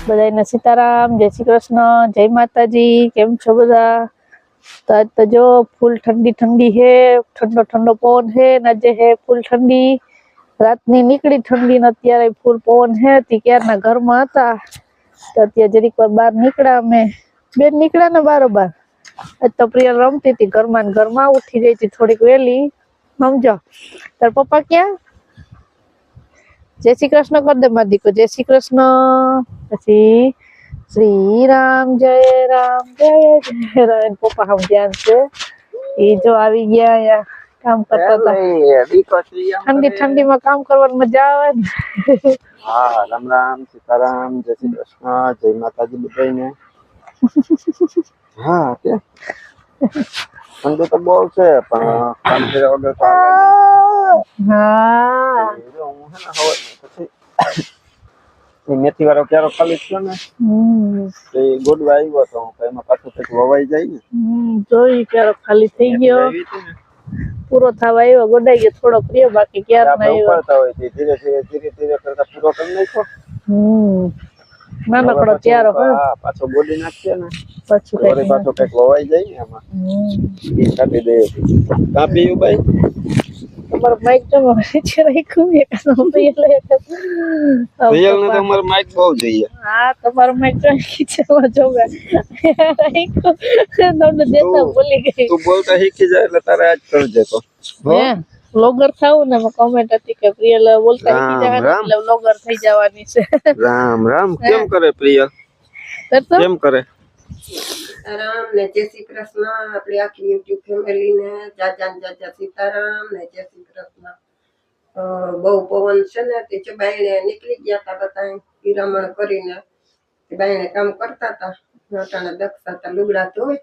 બધાને સીતારામ, જય શ્રી કૃષ્ણ, જય માતાજી। કેમ છો બધા? તો આજ તો જો ફૂલ ठंडी ठंडी है, ठंडो ठंडो पवन है। नजे है फूल ठंडी रातनी નીકળી ઠંડી ને અત્યારે ફૂલ પવન है। ત્યારના ઘરમાં હતા તો અત્યારે જરીક વાર બહાર નીકળ્યા અમે બેન નીકળ્યા ને બારોબાર। આજ તો પ્રિયલ રમતી હતી ઘરમાં ને ઘરમાં ઉઠી ગઈ હતી થોડીક વહેલી સમજો। તાર પપ્પા ક્યાં? जय श्री कृष्ण कर दे मादी को, जय श्री कृष्ण। પછી श्री राम जय राम पप्पा हम ध्यान से ये जो આવી ગયા या काम करता था। ठंडी ठंडी में काम करवाने मजा आवे ने। हाँ राम राम सीताराम जय श्री कृष्ण जय माताजी बधाईने। हाँ के ठंडी तो बहुत છે પણ કામ કર્યા વગર તો हाँ જો હું હે ને હવે પછી એ મેથી વાળો ક્યારો ખાલી થયો ને તો એ ગોડવા આવ્યો તો એમાં પાછું કંઈક વવાઈ જાય ને જોઈ ક્યારો ખાલી થઈ ગયો પૂરો થવા આવ્યો ગોડાઈ ગયો થોડો પ્રિય બાકી ક્યાર ના આવ્યો કરતા હોય છે ધીરે ધીરે કરતા પૂરો કરી નાખ્યો। નાનકડો ત્યારો હા પાછો બોડી નાખીએ ને પાછું વળી પાછો કંઈક વવાઈ જાય ને એમાં એ કાપી દે કાપી ભાઈ તમારો માઈક તો નીચે રાખ્યું એક પ્રિયલ ને તો અમારો માઈક બહુ જોઈએ। હા તમારો માઈક તો ખીચામાં જોવે રાખ્યું તમને દેતા ભૂલી ગઈ તું બોલતા શીખી જાય એટલે તારે આજ કરજે તો હે વ્લોગર થાવું ને કમેન્ટ હતી કે પ્રિયલ બોલતા શીખી જાય એટલે વ્લોગર થઈ જવાની છે। રામ રામ કેમ કરે પ્રિયલ કરતો કેમ કરે सीताराम ने जय श्री कृष्ण अपनी आखी यूट्यूब फैमिली ने जाजा सीताराम ने जय श्री कृष्ण। बहु पवन से ने ते बायणे निकली गया था बताए हीरामण करीने ते बायणे काम करता था नटाने दक्षता था लुगड़ा धोए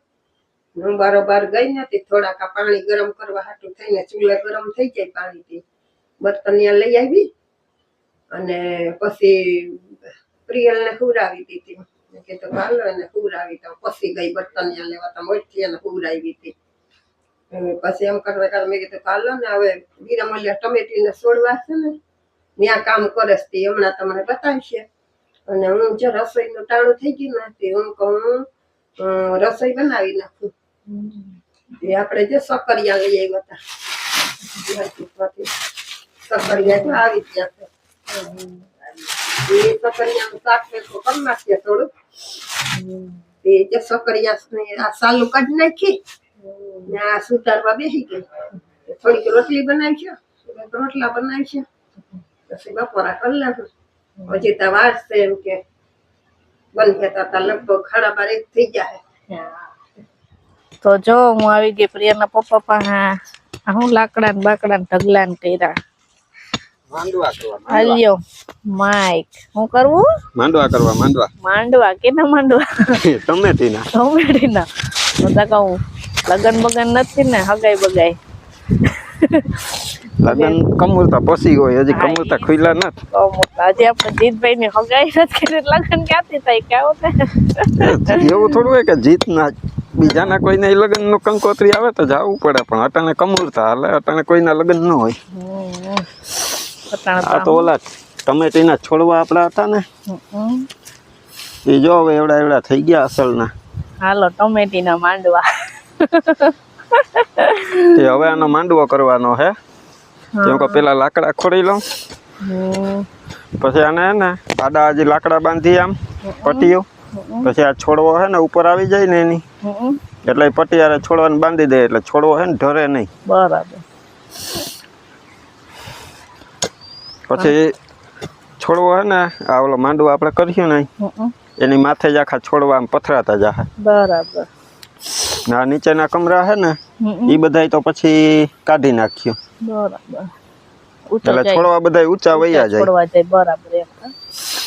હું બારોબાર ગઈ ને તે થોડાક પાણી ગરમ કરવા હાટું થઈને ચૂલે ગરમ થઈ જાય પાણીથી બર્તનિયા લઈ આવી અને પછી પ્રિયલને ખવડાવી દીધી। કે તો હાલો એને ખવડાવી તો પછી ગઈ બર્તનિયા લેવા તો મોટી એને ખવડાવી હતી પછી એમ કરવા મેં કીધું હાલો ને હવે વીરામલિયા ટમેટીને છોડવા છે ને ત્યાં કામ કરે છે હમણાં તમને બતાવશે અને હું જો રસોઈનું ટાણું થઈ ગયું ને તે હું કહું રસોઈ બનાવી નાખું। એ આપણે જે સકરિયા લઈ આવ્યા હતા સકરિયા તો આવી ગયા છે એ સકરિયાનું શાક તો કરી નાખીએ થોડું એ જે સકરિયા આ સાલું કાઢી નાખી ને આ સુધારવા બેસી ગઈ થોડીક રોટલી બનાવી છે રોટલા બનાવી છે પછી બપોરા કરી નાખું પછી તો વાર છે એમ કે બંધ થતા હતા લગભગ 12:30 થઈ જાય। તો જો હું આવી ગઈ પ્રિયના પપ્પા પાસે હું લાકડા ને બાકડા ને ઢગલા ને કર્યા માંડવા કરવા હાલ્યો માઈક હું કરવું માંડવા કેના માંડવા ટમેટીના બધા કહું લગન બગન નથી ને હગાઈ બગાઈ લગન કમુરતા પછી હોય હજી કમુરતા ખુલ્લા નથી આજે આપણે જીતભાઈ ની હગાઈ નથી કરી લગન ક્યાંથી થાય કેવું એવું થોડું હોય કે જીત ના બીજાના કોઈને લગન નું કંકોત્રી આવે તો જવું પડે પણ અટાણે કમુરતા હાલે અટાણે કોઈના લગન ન હોય। આ તો ઓલા ટમેટીના છોડવા આપડા હતા ને એ જો હવે એવડા થઈ ગયા અસલના હાલો ટમેટીના માંડવા તે હવે આનો માંડવો કરવાનો હે કેમ કે પેલા લાકડા ખોડી લઉં પછી આને હે ને આડા હજી લાકડા બાંધી આમ પટ્ટીઓ પછી આ છોડવો હે ને ઉપર આવી જાય ને એની એટલે પટ્ટીયારે છોડવાને બાંધી દે એટલે છોડવો હે ને ઢરે નહીં બરાબર। પછી છોડવો હે ને આ ઓલો માંડવો આપણે કર્યું ને એની માથે જ આખા છોડવા આમ પથરાતા જાય બરાબર। આ નીચેના કમરા હે ને એ બધાય તો પછી કાઢી નાખ્યું બરાબર એટલે છોડવા બધા ઊંચા વયા જાય બરાબર।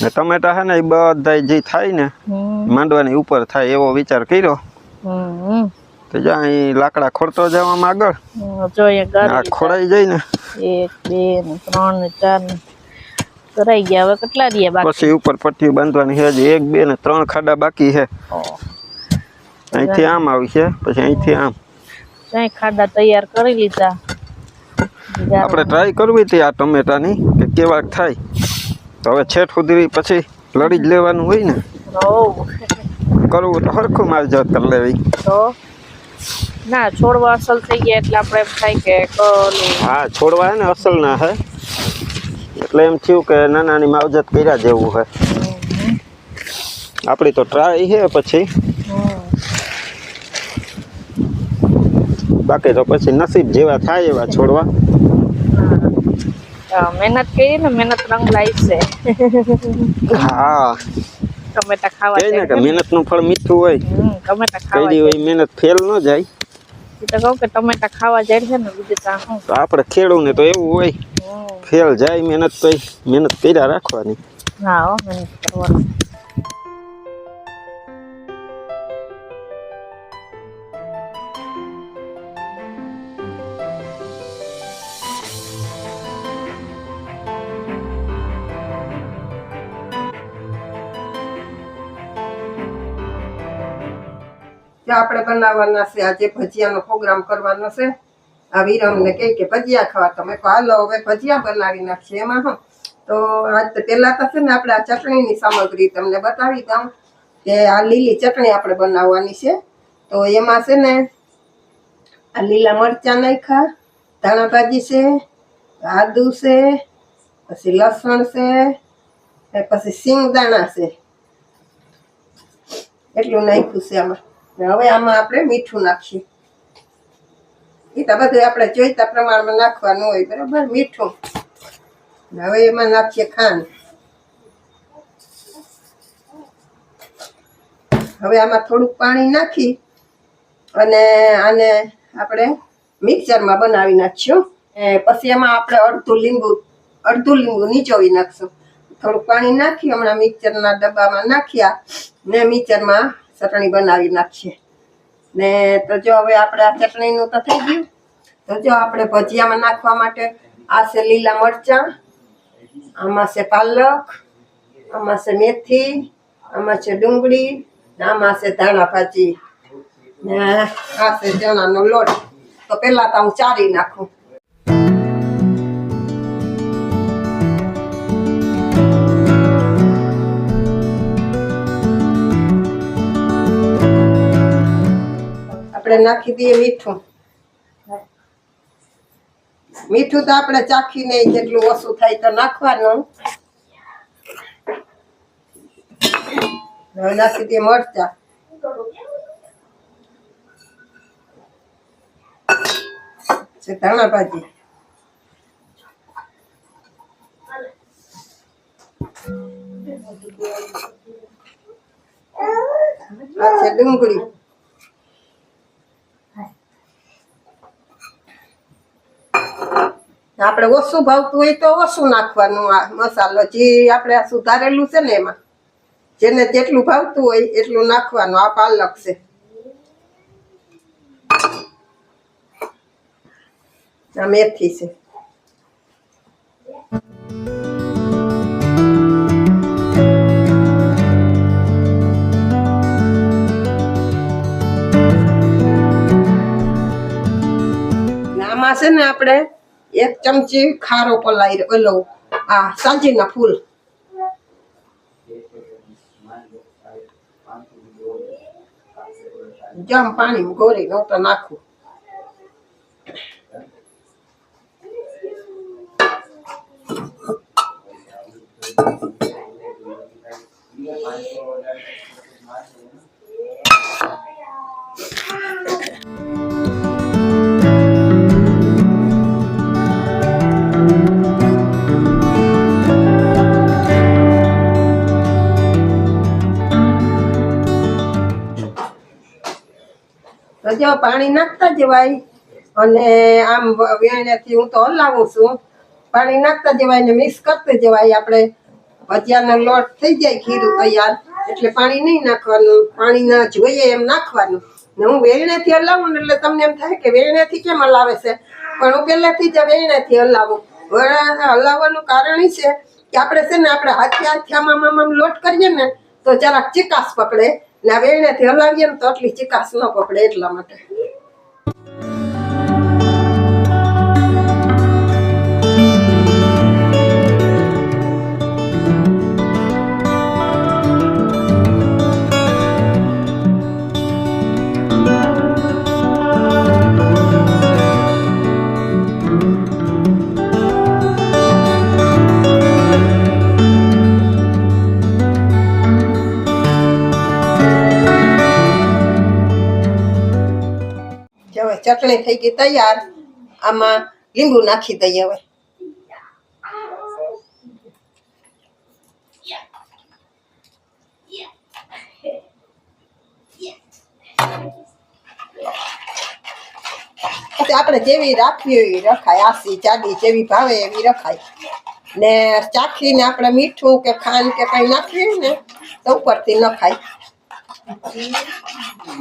ને ટમેટા હે ને એ બધા જે થાય ને માંડવાની ઉપર થાય એવો વિચાર કર્યો તો જ્યાં એ લાકડા ખોડતો જવામાં આગળ આ ખોડાઈ જાય ને 1 2 3 4 કરાઈ ગયા હવે કેટલા રહ્યા બાકી પછી ઉપર પટ્ટી બાંધવાની છે 1 2 ને 3 ખાડા બાકી છે અહીંથી આમ આવી છે પછી અહીંથી આમ કઈ ખાડા તૈયાર કરી લીધા આપણે ટ્રાય કરવી હતી આ ટમેટાની કે કેવા થાય તો હવે છેટ સુધી પછી લડી જ લેવાનું હોય ને, હોવ કરવું તો હરખું માવજત કરી લેવી. તો ના છોડવા અસલ થઈ ગયા એટલે આપણે એમ થાય કે ઓલું હા છોડવા હે ને અસલ ના હે, એટલે એમ થયું કે નાની માવજત કર્યા જેવું હે. આપણી તો ટ્રાય છે પછી, બાકી તો પછી નસીબ જેવા થાય એવા છોડવા. મહેનત કરી ને મહેનત રંગ લાવી છે. હા ટમેટા ખાવા કહે ને કે મહેનતનું ફળ મીઠું હોય. ટમેટા ખાવા કઈ હોય મહેનત ફેલ ન જાય. એ તો કહું કે ટમેટા ખાવા જાય છે ને બીજું ત્યાં શું. તો આપણે ખેડૂને તો એવું હોય, ફેલ જાય મહેનત તો મહેનત કર્યા રાખવાની. હા હો મહેનત કરવાની. આપણે બનાવવાના છે આજે ભજીયાનો પ્રોગ્રામ કરવાનો છે. આ વિરમને કહે કે ભજીયા ખાવા, તમે કહો હાલો હવે ભજીયા બનાવી નાખીએ. એમાં શું તો આજ તો પહેલા તો છે ને આપણે આ ચટણીની સામગ્રી તમને બતાવી દઉં કે આ લીલી ચટણી આપણે બનાવવાની છે. તો એમાં છે ને આ લીલા મરચાં નાખ્યા, ધાણા ભાજી છે, આદુ છે, પછી લસણ છે, પછી સિંગદાણા છે, એટલું નાખ્યું છે આમાં. હવે આમાં આપણે મીઠું નાખીએ. એ તો બધું આપણે જોઈતા પ્રમાણમાં નાખવાનું હોય, બરાબર. મીઠું. હવે એમાં નાખીએ ખાંડ. હવે આમાં થોડુંક પાણી નાખી અને આને આપણે મિક્સરમાં બનાવી નાખશું. પછી એમાં આપણે અડધું લીંબુ નીચોવી નાખશું. થોડુંક પાણી નાખી હમણાં મિક્સરના ડબ્બામાં નાખ્યા ને મિક્સરમાં ચટણી બનાવી નાખીએ. ને તો જો હવે આપણે આ ચટણીનું તો થઈ ગયું. તો જો આપણે ભજીયામાં નાખવા માટે આ છે લીલા મરચાં, આમાં છે પાલક, આમાં છે મેથી, આમાં છે ડુંગળી, આમાં છે ધાણા ભાજી ને આ છે ચણાનો લોટ. તો પહેલા તો હું ચારી નાખું. આપણે નાખી દઈએ મીઠું. મીઠું તો આપણે ચાખીને જેટલું ઓછું થાય તો નાખવાનું. હવે નાખી દઈએ મરચા. ધાણા ભાજી, આ છે ડુંગળી, આપણે ઓછું ભાવતું હોય તો ઓછું નાખવાનું. આ મસાલો જે આપણે આ સુધારેલું છે ને એમાં જેને જેટલું ભાવતું હોય એટલું નાખવાનું. આ પાલક છે, આ મેથી છે. આમાં છે ને આપણે 1 ચમચી ખારો પલાળી ઓલો આ સાજીના ફૂલ, જમ પાણી ગોળી નો તો નાખું. જો પાણી નાખતા જવાય અને આમ વેણેથી હું તો હલાવું છું. પાણી નાખતા જવાય ને મિક્સ કરતા જવાય. આપણે ભજીયાનો લોટ થઈ જાય ખીરું તૈયાર એટલે પાણી નહીં નાખવાનું, પાણી ના જોઈએ એમ નાખવાનું. ને હું વેણેથી હલાવું ને એટલે તમને એમ થાય કે વેણેથી કેમ હલાવે છે, પણ હું પહેલેથી જ વેણેથી હલાવું. હલાવવાનું કારણ એ છે કે આપણે છે ને આપણે હાથિયામાં લોટ કરીએ ને તો જરાક ચીકાશ પકડે, ને વેણેથી હલાવીએ ને તો આટલી ચીકાશ ન પકડે એટલા માટે. ચટણી થઈ ગઈ તૈયાર. આમાં લીંબુ નાખી દઈએ હવે. પછી આપણે જેવી રાખવી હોય એવી રખાય. આસી જાડી જેવી ભાવે એવી રખાય. ને ચાખીને આપણે મીઠું કે ખાંડ કે કઈ નાખવી હોય ને તો ઉપરથી નખાય.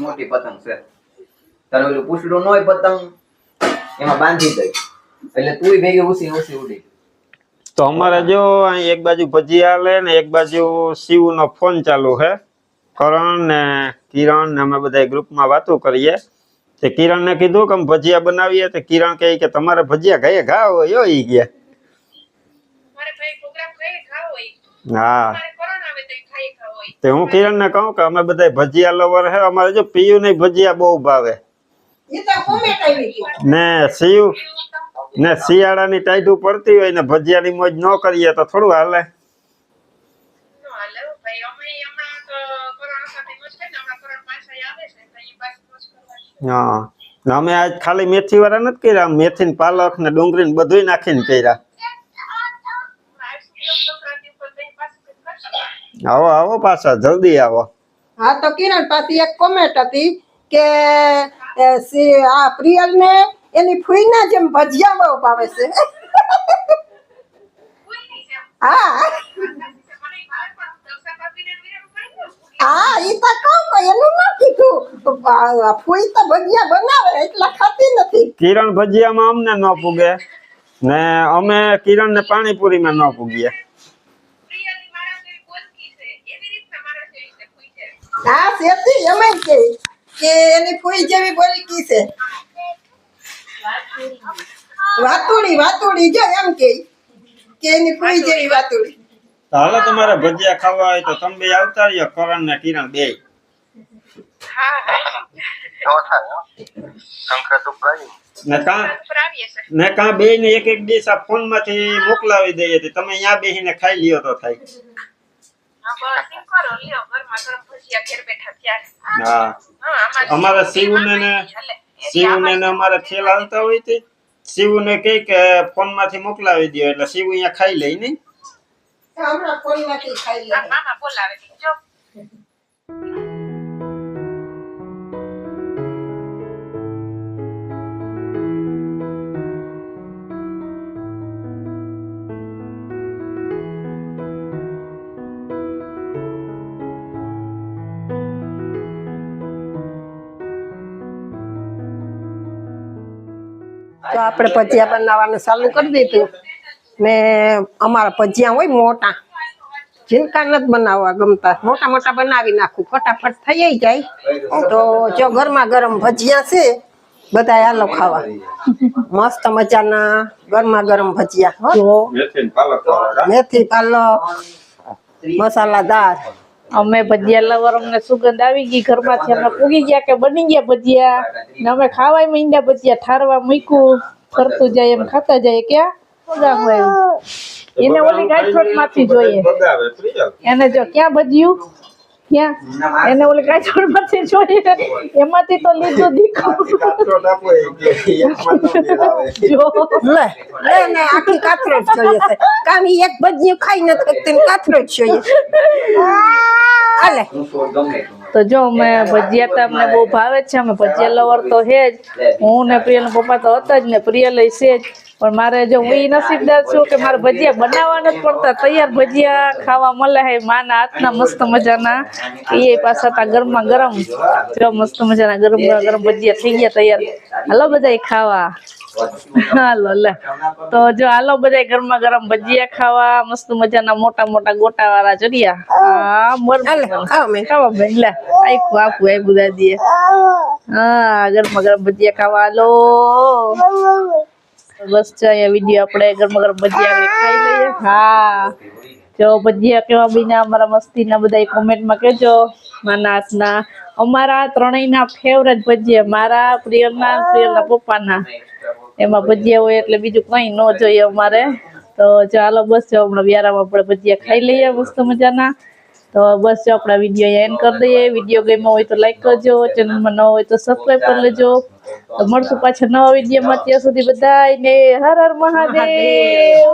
મોટી પતંગ છે તારે ઓલું પૂછડું ન હોય પતંગ એમાં બાંધી દઈ એટલે તું ભેગી ઉસી ઉડી. તો અમારે જો અહીં એક બાજુ ભજીયા હાલે ને એક બાજુ શિવનો ફોન ચાલુ છે. કરણ ને કિરણ ને અમે બધા ગ્રુપમાં વાતો કરીએ. તે કિરણ ને કીધું કે અમે ભજીયા બનાવીએ. તો કિરણ કહે કે તમારે ભજીયા ઘાએ ઘા હોય ઈ ગયા. હા તે હું કિરણ ને કહું કે અમે બધા ભજીયા લવર હે. અમારે જો પીયુ ને ભજીયા બહુ ભાવે ને શિવ ને શિયાળાની ટાઈટું પડતી હોય ને ભજીયાની મોજ ન કરીએ તો થોડું હાલે. હા અમે આજ ખાલી મેથી વાળા નથી કર્યા. મેથી ને પાલક ને ડુંગળી ને બધું નાખીને કર્યા. આવો આવો પાછા જલ્દી આવો. હા તો કિરણ પાછી એક કોમેન્ટ હતી કે આ પ્રિયલ ને એની ફૂઈના જેમ ભજીયા બહુ ભાવે છે. હા હા ઈ તો કહું એનું ન કીધું. ફૂઈ તો ભજીયા બનાવે એટલા ખાતી નથી. કિરણ ભજીયામાં અમને ન પૂગે ને અમે કિરણ ને પાણીપુરીમાં ન પૂગીએ. હા સેતી એમ કે એની ફૂઈ જેવી બોલી કી છે. વાતુડી જો એમ કે એની ફૂઈ જેવી વાતુડી. તો હાલો તમારે ભજીયા ખાવા હોય તો તમે બે આવતા રહ્યો. કરણ ને કિરણ બે. ને કા બે ને એક એક ડીશ આ ફોન માંથી મોકલાવી દઈએ. તમે અહીંયા બેસીને ખાઈ લ્યો તો થાય. હા અમારે શિવને અમારે ખેલ હાલતા હોય તે શિવને કહે કે ફોન માંથી મોકલાવી દો એટલે શિવ અહીંયા ખાઈ લે નહીં. હમણાં ફોનમાંથી ખાઈ લે. મામા બોલાવે જો. તો આપણે ભજીયા બનાવવાનું ચાલુ કરી દીધું ને અમારા ભજીયા હોય મોટા ઝીણકા નથી બનાવવા ગમતા. મોટા મોટા બનાવી નાખું ફટાફટ થઈ જાય. તો જો ગરમા ગરમ ભજીયા છે બધા હાલો ખાવા. મસ્ત મજાના ગરમા ગરમ ભજીયા. મેથી પાલક મસાલાદાર. અમે ભજીયા લવર અમને સુગંધ આવી ગઈ ઘરમાંથી. અમે પૂગી ગયા કે બની ગયા ભજીયા ને અમે ખાવાય માંડ્યા ભજીયા. ઠારવા મૂક્યું કરતું જાય એમ ખાતા જાય. ક્યાં મજા હોય એને ઓલી ગાંઠોડ માંથી જોઈએ. એને જો ક્યાં ભજીયું ક્યાં એને ઓલી ગાંઠોડ માંથી જોઈએ એમાંથી તો લીધું દીકરું. લે ને આખી કાથરોટ જોઈએ છે. કામ એક ભજીયું ખાઈ નથી શકતી કાથરોટ જોઈએ. હાલે તો જો અમે ભજીયા તો અમને બહુ ભાવે છે. અમે ભજીયા લવર તો હે જ. હું ને પ્રિયલ પપ્પા તો હતા જ ને પ્રિયલ છે જ. પણ મારે જો હું એ નસીબદાર છું કે મારે ભજીયા બનાવવા નથી પડતા. તૈયાર ભજીયા ખાવા મળે હે માના હાથના મસ્ત મજાના. એ પાછા તા ગરમા ગરમ જો મસ્ત મજાના ગરમ ગરમ ભજીયા થઈ ગયા તૈયાર. હાલો બધા ખાવા. હાલો લે તો જો હાલો બધા ગરમા ગરમ ભજીયા ખાવા. મસ્ત મજાના મોટા મોટા ગોટા વાળા જડિયા. હા ખાવા બેન લે આખું આખું એ બધા દીએ. હા ગરમા ગરમ ભજીયા ખાવા હાલો. બસ જો અહીંયા વિડીયો આપણે ગરમા ગરમ ભજીયા ખાઈ લઈએ. હા જો ભજીયા કેવા બીના અમારા મસ્તીના બધા કોમેન્ટમાં કહેજો. માના હાથના અમારા ત્રણેયના ફેવરેટ ભજીયા. મારા પ્રિયલના પપ્પાના એમાં ભજીયા હોય એટલે બીજું કઈ ન જોઈએ અમારે. તો ચાલો બસ જો હમણાં વ્યારામાં આપણે ભજીયા ખાઈ લઈએ મસ્ત મજાના. તો બસ જો આપણા વિડીયો એન્ડ કરી દઈએ. વિડીયો ગમ્યો હોય તો લાઈક કરજો, ચેનલમાં ન હોય તો સબસ્ક્રાઈબ કરી લેજો. તો મળશું પાછા નવા વિડીયોમાં. ત્યાં સુધી બધાને હર હર મહાદેવ.